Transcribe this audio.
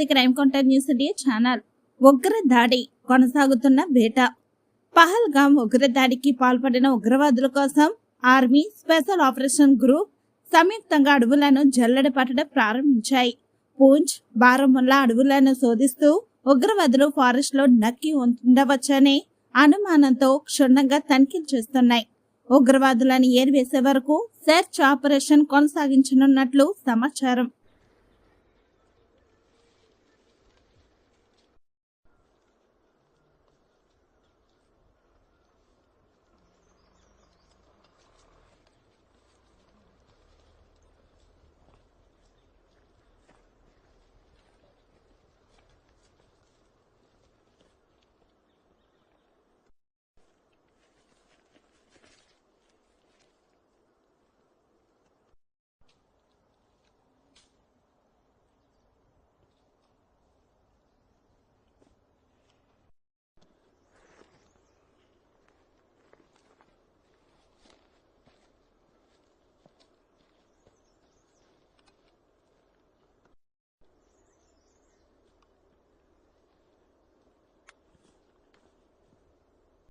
చూస్తున్నది crime content news India channel. ఉగ్ర దాడి కొనసాగుతున్న వేట. పహల్గామ్ ఉగ్ర దాడికి పాల్పడిన ఉగ్రవాదుల కోసం ఆర్మీ స్పెషల్ ఆపరేషన్ గ్రూప్ సంయుక్తంగా అడవులను జల్లెడ పట్టడం ప్రారంభించాయి. పూంచ్, బారాముల్లా అడవులను శోధిస్తూ ఉగ్రవాదులు ఫారెస్ట్ లో నక్కి ఉండవచ్చనే అనుమానంతో క్షుణ్ణంగా తనిఖీలు చేస్తున్నాయి. ఉగ్రవాదులను ఏరివేసే వరకు సెర్చ్ ఆపరేషన్ కొనసాగించనున్నట్లు సమాచారం.